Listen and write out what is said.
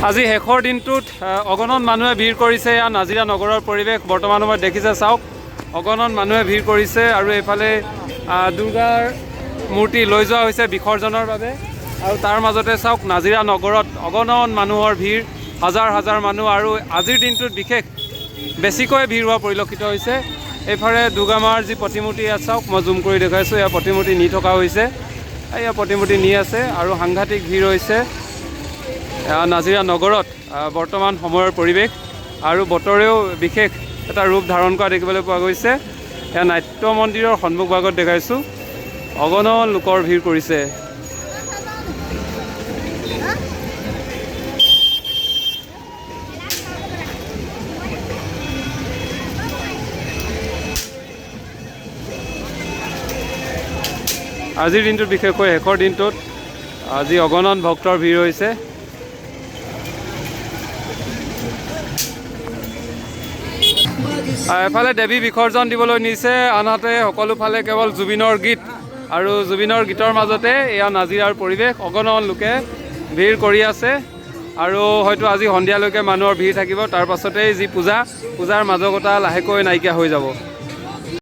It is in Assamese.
আজি শেষৰ দিনটোত অগণন মানুহে ভিৰ কৰিছে। এয়া নাজিৰা নগৰৰ পৰিৱেশ বৰ্তমান সময়ত দেখিছে, চাওক অগণন মানুহে ভিৰ কৰিছে আৰু এইফালে দুৰ্গাৰ মূৰ্তি লৈ যোৱা হৈছে বিসৰ্জনৰ বাবে। আৰু তাৰ মাজতে চাওক নাজিৰা নগৰত অগণন মানুহৰ ভিৰ, হাজাৰ হাজাৰ মানুহ। আৰু আজিৰ দিনটোত বিশেষ বেছিকৈ ভিৰ হোৱা পৰিলক্ষিত হৈছে। এইফালে দুৰ্গা মাৰ যি প্ৰতিমূৰ্তি ইয়াত চাওক, মই জুম কৰি দেখুৱাইছোঁ, এয়া প্ৰতিমূৰ্তি নি থকা হৈছে, এয়া প্ৰতিমূৰ্তি নি আছে আৰু সাংঘাতিক ভিৰ হৈছে নাজিৰা নগৰত বৰ্তমান সময়ৰ পৰিৱেশ। আৰু বতৰেও বিশেষ এটা ৰূপ ধাৰণ কৰা দেখিবলৈ পোৱা গৈছে। এয়া নাট্য মন্দিৰৰ সন্মুখভাগত দেখাইছোঁ, অগণন লোকৰ ভিৰ কৰিছে। আজিৰ দিনটোত বিশেষকৈ শেষৰ দিনটোত আজি অগণন ভক্তৰ ভিৰ হৈছে। এফালে দেৱী বিসৰ্জন দিবলৈ নিছে, আনহাতে সকলোফালে কেৱল জুবিনৰ গীত আৰু জুবিনৰ গীতৰ মাজতে এয়া নাজিৰাৰ পৰিৱেশ। অগণন লোকে ভিৰ কৰি আছে আৰু হয়তো আজি সন্ধিয়ালৈকে মানুহৰ ভিৰ থাকিব। তাৰ পাছতেই যি পূজাৰ মাদকতা লাহেকৈ নাইকিয়া হৈ যাব।